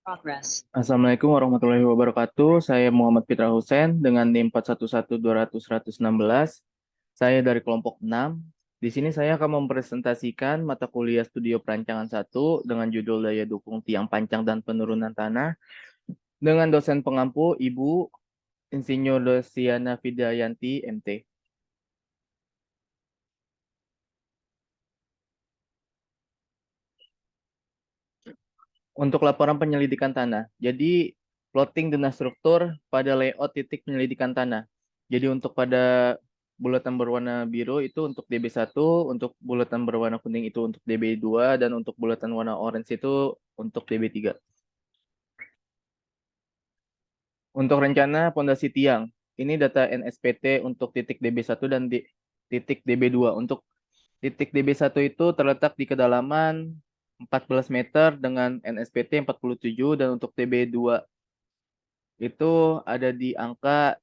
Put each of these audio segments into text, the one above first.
Progress. Assalamualaikum warahmatullahi wabarakatuh. Saya Muhammad Fitra Hussein dengan NIM 411200-116. Saya dari kelompok 6. Di sini saya akan mempresentasikan mata kuliah Studio Perancangan 1 dengan judul Daya Dukung Tiang Pancang dan Penurunan Tanah dengan dosen pengampu Ibu Insinyur Desiana Vidayanti, MT. Untuk laporan penyelidikan tanah. Jadi, plotting dan struktur pada layout titik penyelidikan tanah. Jadi untuk pada bulatan berwarna biru itu untuk DB1, untuk bulatan berwarna kuning itu untuk DB2, dan untuk bulatan warna orange itu untuk DB3. Untuk rencana pondasi tiang, ini data NSPT untuk titik DB1 dan titik DB2. Untuk titik DB1 itu terletak di kedalaman 14 meter dengan NSPT 47, dan untuk DB2 itu ada di angka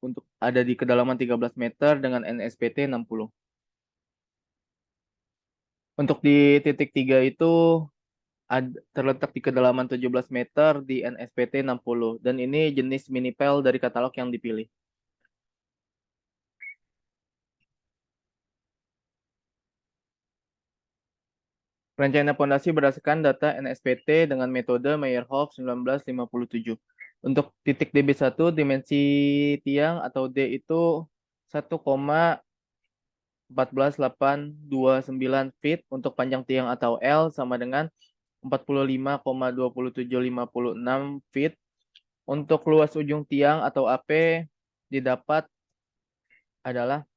untuk ada di kedalaman 13 meter dengan NSPT 60. Untuk di titik 3 itu terletak di kedalaman 17 meter di NSPT 60, dan ini jenis minipel dari katalog yang dipilih. Rencana pondasi berdasarkan data NSPT dengan metode Meyerhof 1957. Untuk titik DB1 dimensi tiang atau D itu 1,14829 feet, untuk panjang tiang atau L sama dengan 45,27756 feet. Untuk luas ujung tiang atau AP didapat adalah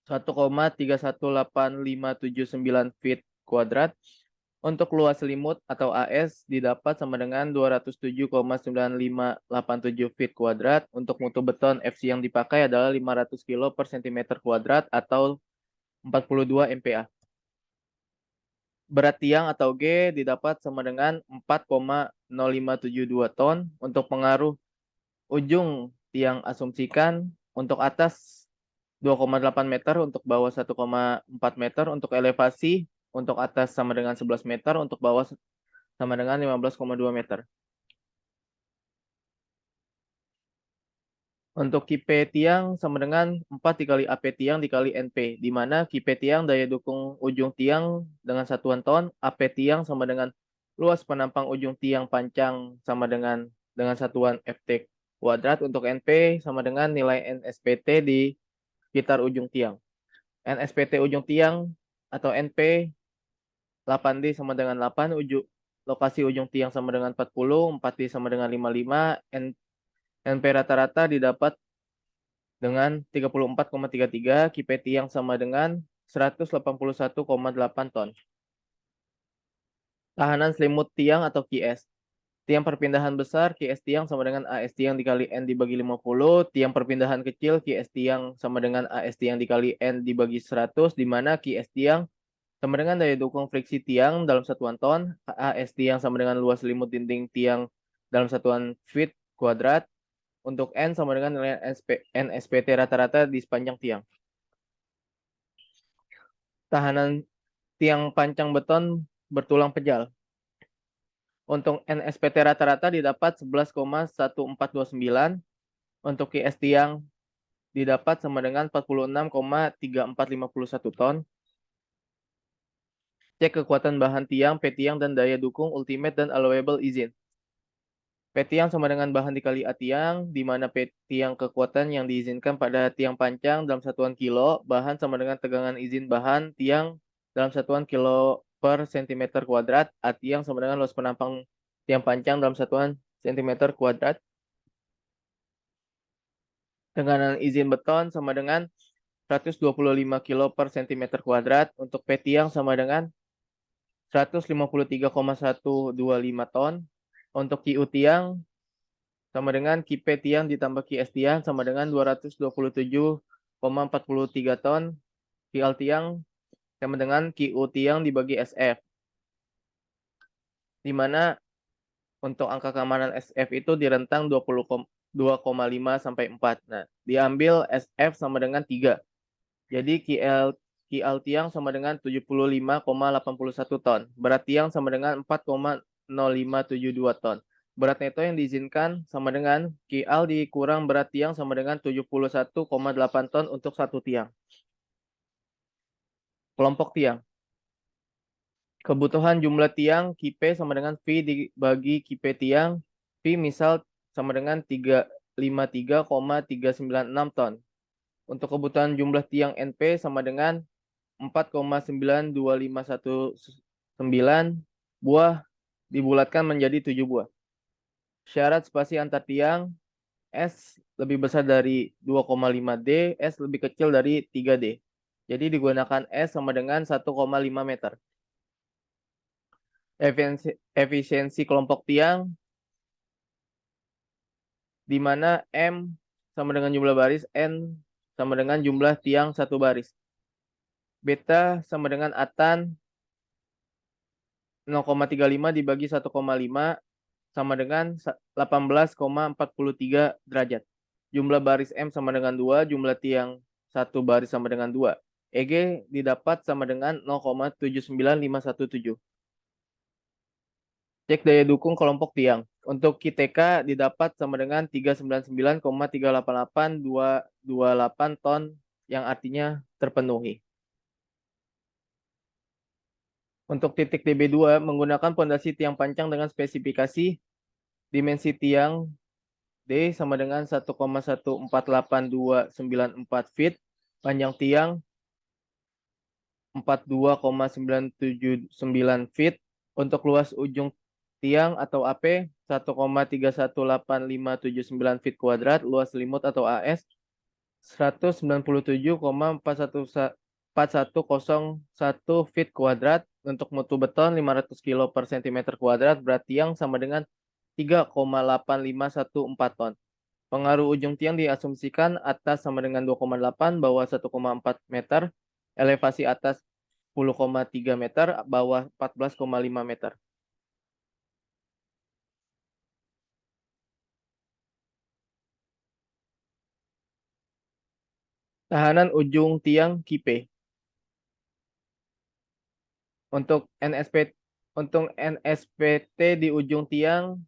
1,318579 feet kuadrat. Untuk luas selimut atau AS didapat sama dengan 207,9587 feet kuadrat. Untuk mutu beton FC yang dipakai adalah 500 kilo per cm kuadrat atau 42 MPa. Berat tiang atau G didapat sama dengan 4,0572 ton. Untuk pengaruh ujung tiang asumsikan untuk atas 2,8 meter, untuk bawah 1,4 meter, untuk elevasi untuk atas sama dengan 11 meter, untuk bawah sama dengan 15,2 meter. Untuk KIP tiang sama dengan 4 dikali AP tiang dikali NP, di mana KIP tiang daya dukung ujung tiang dengan satuan ton, AP tiang sama dengan luas penampang ujung tiang pancang sama dengan satuan FT kuadrat. Untuk NP sama dengan nilai NSPT di sekitar ujung tiang. NSPT ujung tiang atau NP 8D sama dengan 8, lokasi ujung tiang sama dengan 40, 4D sama dengan 55, NP rata-rata didapat dengan 34,33, KIP tiang sama dengan 181,8 ton. Tahanan selimut tiang atau QS. Tiang perpindahan besar QS tiang sama dengan AS tiang dikali N dibagi 50. Tiang perpindahan kecil QS tiang sama dengan AS tiang dikali N dibagi 100, di mana QS tiang sama dengan daya dukung friksi tiang dalam satuan ton, AS tiang sama dengan luas selimut dinding tiang dalam satuan feet kuadrat. Untuk N sama dengan nilai NSPT rata-rata di sepanjang tiang. Tahanan tiang pancang beton bertulang pejal. Untuk NSPT rata-rata didapat 11,1429. Untuk QS tiang didapat sama dengan 46,3451 ton. Cek kekuatan bahan tiang, P tiang, dan daya dukung ultimate dan allowable izin. P tiang sama dengan bahan dikali A tiang, di mana P tiang kekuatan yang diizinkan pada tiang pancang dalam satuan kilo, bahan sama dengan tegangan izin bahan tiang dalam satuan kilo per centimeter kuadrat, A tiang sama dengan luas penampang tiang pancang dalam satuan centimeter kuadrat. Tegangan izin beton sama dengan 125 kilo per centimeter kuadrat. Untuk P tiang sama dengan 153,125 ton. Untuk QU tiang sama dengan QP tiang ditambah QS tiang sama dengan 227,43 ton. QL tiang sama dengan QU tiang dibagi SF. Di mana untuk angka keamanan SF itu di rentang 2,5 sampai 4. Nah, diambil SF sama dengan 3. Jadi QL tiang sama dengan 75,81 ton. Berat tiang sama dengan 4,0572 ton. Berat neto yang diizinkan sama dengan QL dikurang berat tiang sama dengan 71,8 ton untuk satu tiang. Kelompok tiang. Kebutuhan jumlah tiang KIP sama dengan V dibagi KIP tiang. V misal sama dengan 353,396 ton. Untuk kebutuhan jumlah tiang NP sama dengan 4,92519 buah dibulatkan menjadi 7 buah. Syarat spasi antar tiang, S lebih besar dari 2,5 D, S lebih kecil dari 3 D. Jadi digunakan S sama dengan 1,5 meter. Efisiensi kelompok tiang, di mana M sama dengan jumlah baris, N sama dengan jumlah tiang satu baris. Beta sama dengan atan 0,35 dibagi 1,5 sama dengan 18,43 derajat. Jumlah baris M sama dengan 2, jumlah tiang satu baris sama dengan 2. EG didapat sama dengan 0,79517. Cek daya dukung kelompok tiang. Untuk QTK didapat sama dengan 399,388228 ton yang artinya terpenuhi. Untuk titik DB2 menggunakan pondasi tiang pancang dengan spesifikasi dimensi tiang D sama dengan 1,148,294 feet, panjang tiang 42,979 feet, untuk luas ujung tiang atau AP 1,318,579 feet kuadrat, luas selimut atau AS 197,4101 feet kuadrat, untuk mutu beton 500 kilo per cm kuadrat, berat tiang sama dengan 3,8514 ton. Pengaruh ujung tiang diasumsikan atas sama dengan 2,8, bawah 1,4 meter, elevasi atas 10,3 meter, bawah 14,5 meter. Tahanan ujung tiang KIP. Untuk NSPT di ujung tiang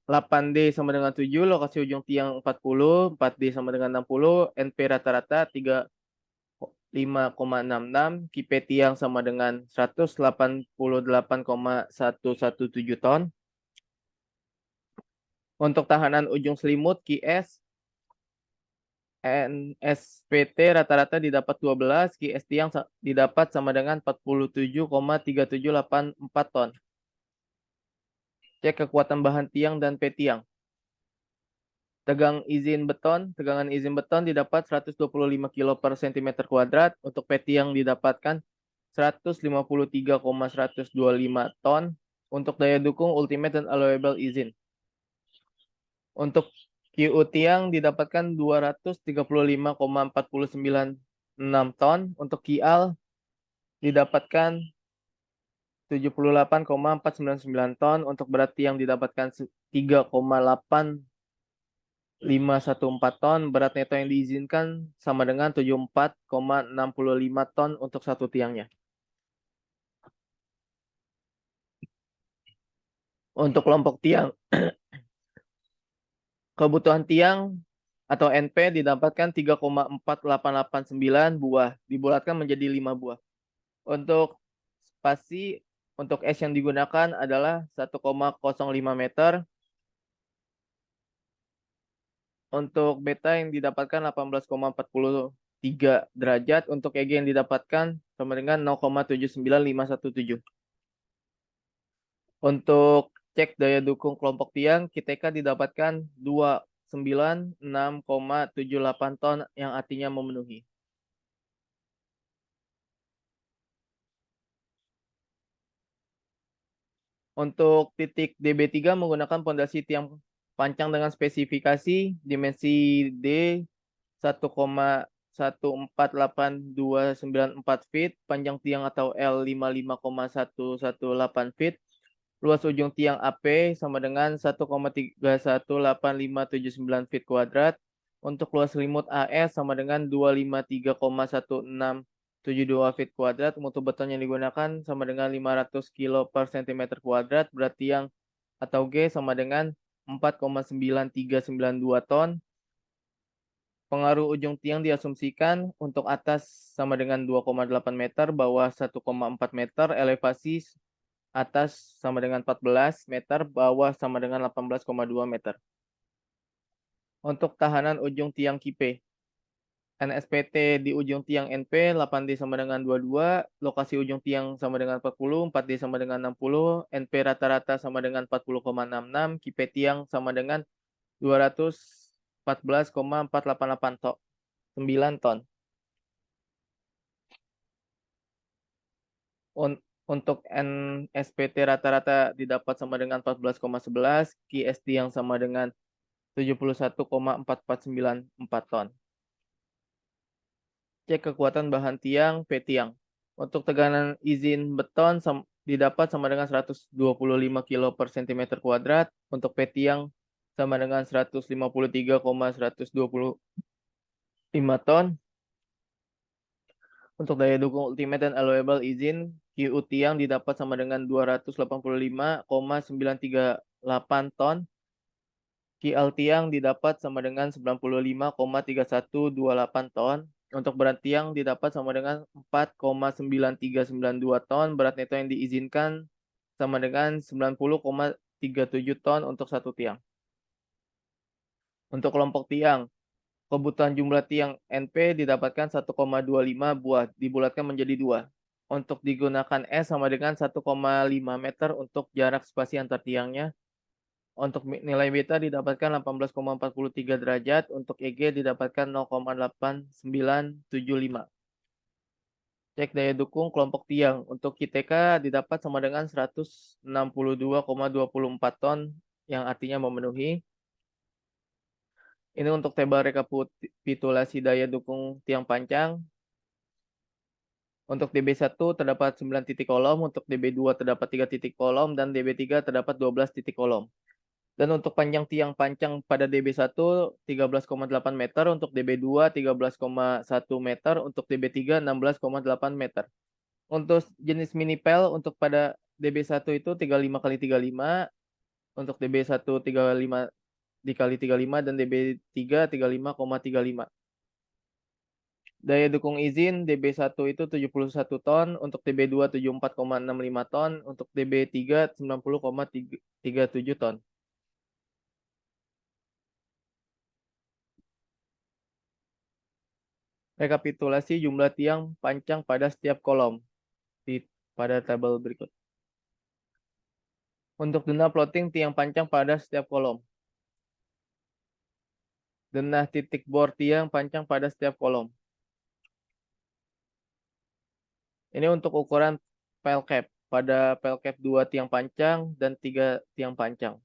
8D sama dengan 7, lokasi ujung tiang 40, 4D sama dengan 60, NP rata-rata 35,66, KIP tiang sama dengan 188,117 ton. Untuk tahanan ujung selimut QS NSPT rata-rata didapat 12, QS tiang didapat sama dengan 47,3784 ton. Cek kekuatan bahan tiang dan P tiang. Tegangan izin beton didapat 125 kilo per cm kuadrat. Untuk P tiang didapatkan 153,125 ton. Untuk daya dukung ultimate dan allowable izin. Untuk QU tiang didapatkan 235,496 ton. Untuk QL didapatkan 78,499 ton. Untuk berat tiang didapatkan 3,8514 ton. Berat neto yang diizinkan sama dengan 74,65 ton untuk satu tiangnya. Untuk kelompok tiang, kebutuhan tiang atau NP didapatkan 3,4889 buah, dibulatkan menjadi 5 buah. Untuk spasi, untuk S yang digunakan adalah 1,05 meter. Untuk beta yang didapatkan 18,43 derajat. Untuk EG yang didapatkan sama dengan 0,79517. Untuk cek daya dukung kelompok tiang, QTK didapatkan 296,78 ton yang artinya memenuhi. Untuk titik DB3 menggunakan pondasi tiang pancang dengan spesifikasi dimensi D 1,148294 feet, panjang tiang atau L 55,118 feet, luas ujung tiang AP sama dengan 1,318,579 feet kuadrat. Untuk luas selimut AS sama dengan 253,1672 feet kuadrat. Mutu beton yang digunakan sama dengan 500 kilo per cm kuadrat. Berat tiang atau G sama dengan 4,9392 ton. Pengaruh ujung tiang diasumsikan untuk atas sama dengan 2,8 meter, bawah 1,4 meter, elevasi atas sama dengan 14 meter, bawah sama dengan 18,2 meter. Untuk tahanan ujung tiang KIP, NSPT di ujung tiang NP 8D sama dengan 22, lokasi ujung tiang sama dengan 40, 4D sama dengan 60, NP rata-rata sama dengan 40,66, KIP tiang sama dengan 214,488 ton, 9 ton. Untuk NSPT rata-rata didapat sama dengan 14,11, QST yang sama dengan 71,4494 ton. Cek kekuatan bahan tiang P tiang. Untuk tegangan izin beton didapat sama dengan 125 kilo per cm kuadrat. Untuk P tiang sama dengan 153,125 ton. Untuk daya dukung ultimate dan allowable izin QU tiang didapat sama dengan 285,938 ton. QL tiang didapat sama dengan 95,3128 ton. Untuk berat tiang didapat sama dengan 4,9392 ton. Berat neto yang diizinkan sama dengan 90,37 ton untuk satu tiang. Untuk kelompok tiang, kebutuhan jumlah tiang NP didapatkan 1,25 buah, dibulatkan menjadi 2. Untuk digunakan S sama dengan 1,5 meter untuk jarak spasi antar tiangnya. Untuk nilai beta didapatkan 18,43 derajat, untuk EG didapatkan 0,8975. Cek daya dukung kelompok tiang. Untuk QTK didapat sama dengan 162,24 ton, yang artinya memenuhi. Ini untuk table rekapitulasi daya dukung tiang panjang. Untuk DB1 terdapat 9 titik kolom, untuk DB2 terdapat 3 titik kolom, dan DB3 terdapat 12 titik kolom. Dan untuk panjang tiang panjang pada DB1 13,8 meter, untuk DB2 13,1 meter, untuk DB3 16,8 meter. Untuk jenis mini pel untuk pada DB1 itu 35 kali 35, untuk DB1 35 dikali 35, dan DB3 35,35. Daya dukung izin DB1 itu 71 ton, untuk DB2 74,65 ton, untuk DB3 90,37 ton. Rekapitulasi jumlah tiang panjang pada setiap kolom pada tabel berikut. Untuk denah plotting tiang panjang pada setiap kolom. Denah titik bor tiang panjang pada setiap kolom. Ini untuk ukuran pel cap. Pada pel cap 2 tiang panjang dan 3 tiang panjang.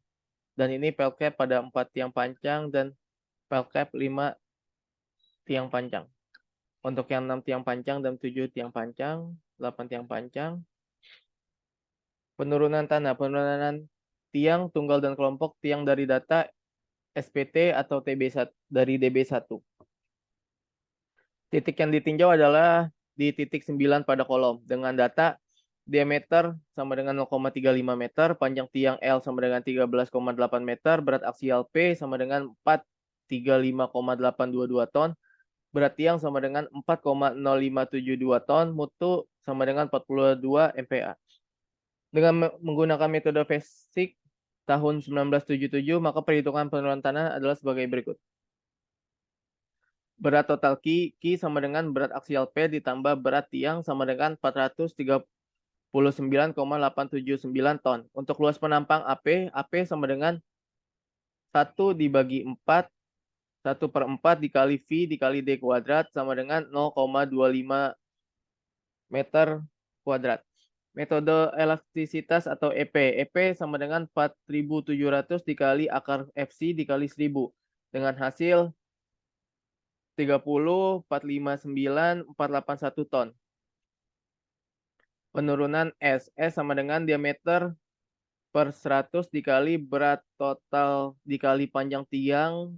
Dan ini pel cap pada 4 tiang panjang dan pel cap 5 tiang panjang. Untuk yang 6 tiang panjang dan 7 tiang panjang, 8 tiang panjang. Penurunan tanah. Penurunan tiang, tunggal, dan kelompok tiang dari data SPT atau TB1 dari DB1. Titik yang ditinjau adalah di titik 9 pada kolom dengan data diameter sama dengan 0,35 meter, panjang tiang L sama dengan 13,8 meter, berat aksial P sama dengan 435,822 ton, berat tiang sama dengan 4,0572 ton, mutu sama dengan 42 MPa. Dengan menggunakan metode FASIC tahun 1977, maka perhitungan penurunan tanah adalah sebagai berikut. Berat total Q sama dengan berat aksial P ditambah berat tiang sama dengan 439,879 ton. Untuk luas penampang AP sama dengan 1 dibagi 4, 1/4 dikali V dikali D kuadrat sama dengan 0,25 meter kuadrat. Metode elastisitas atau EP. EP sama dengan 4.700 dikali akar FC dikali 1000. Dengan hasil 30,459,481 ton. Penurunan S. S sama dengan diameter per 100 dikali berat total dikali panjang tiang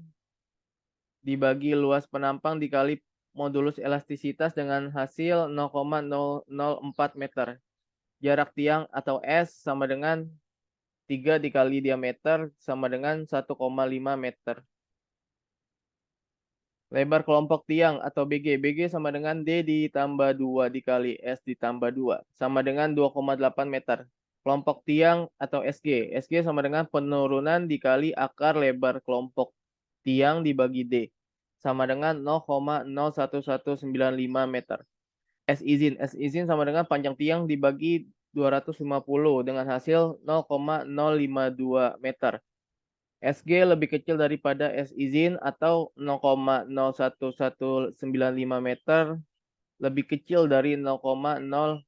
dibagi luas penampang dikali modulus elastisitas dengan hasil 0,004 meter. Jarak tiang atau S sama dengan 3 dikali diameter sama dengan 1,5 meter. Lebar kelompok tiang atau BG. BG sama dengan D ditambah 2 dikali S ditambah 2. Sama dengan 2,8 meter. Kelompok tiang atau SG. SG sama dengan penurunan dikali akar lebar kelompok tiang dibagi D. Sama dengan 0,01195 meter. S izin. S izin sama dengan panjang tiang dibagi 250 dengan hasil 0,052 meter. SG lebih kecil daripada S izin atau 0,01195 meter lebih kecil dari 0,052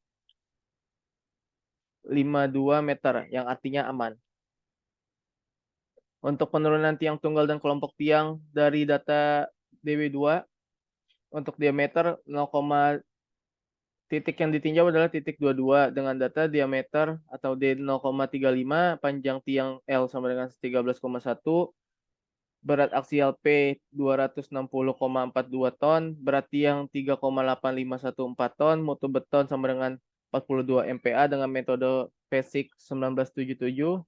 meter yang artinya aman. Untuk penurunan tiang tunggal dan kelompok tiang dari data DW2 untuk diameter 0, titik yang ditinjau adalah titik 22 dengan data diameter atau D 0,35, panjang tiang L sama dengan 13,1, berat aksial P 260,42 ton, berat tiang 3,8514 ton, mutu beton sama dengan 42 MPa dengan metode PESIK 1977.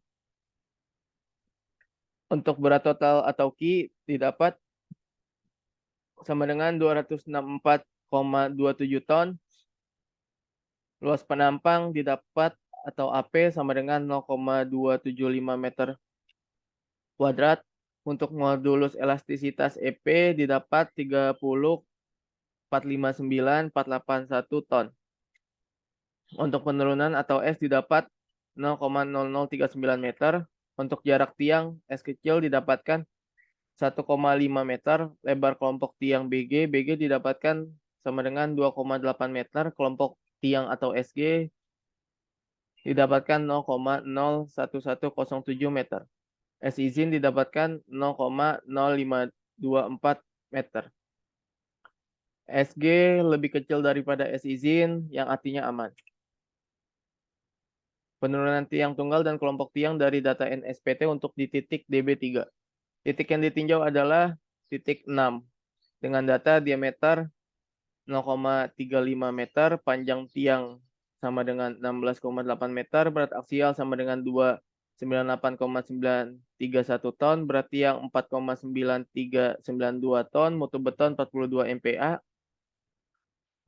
Untuk berat total atau Ki didapat sama dengan 264,27 ton. Luas penampang didapat atau AP sama dengan 0,275 meter kuadrat. Untuk modulus elastisitas EP didapat 30,459,481 ton. Untuk penurunan atau S didapat 0,0039 meter. Untuk jarak tiang S kecil didapatkan 1,5 meter. Lebar kelompok tiang BG. BG didapatkan sama dengan 2,8 meter. Kelompok tiang atau SG didapatkan 0,01107 meter. S izin didapatkan 0,0524 meter. SG lebih kecil daripada S izin yang artinya aman. Penurunan tiang tunggal dan kelompok tiang dari data NSPT untuk di titik DB3. Titik yang ditinjau adalah titik 6 dengan data diameter 0,35 meter, panjang tiang sama dengan 16,8 meter, berat aksial sama dengan 298,931 ton, berat tiang 4,9392 ton, mutu beton 42 MPa,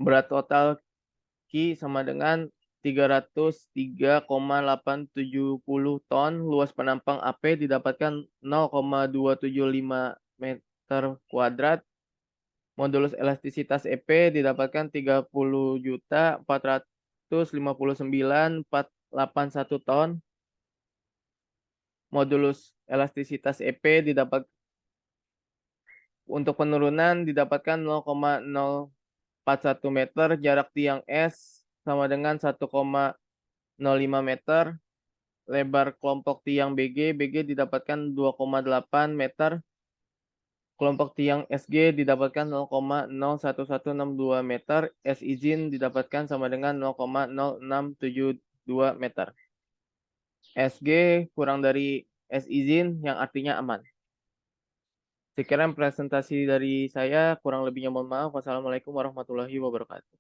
berat total Ki sama dengan 303,870 ton, luas penampang AP didapatkan 0,275 meter kuadrat. Modulus elastisitas EP didapatkan 30.459.481 ton. Modulus elastisitas EP didapat untuk penurunan didapatkan 0,041 meter, jarak tiang S sama dengan 1,05 meter. Lebar kelompok tiang BG didapatkan 2,8 meter. Kelompok tiang SG didapatkan 0,01162 meter. S izin didapatkan sama dengan 0,0672 meter. SG kurang dari S izin yang artinya aman. Sekian presentasi dari saya, kurang lebihnya mohon maaf. Wassalamualaikum warahmatullahi wabarakatuh.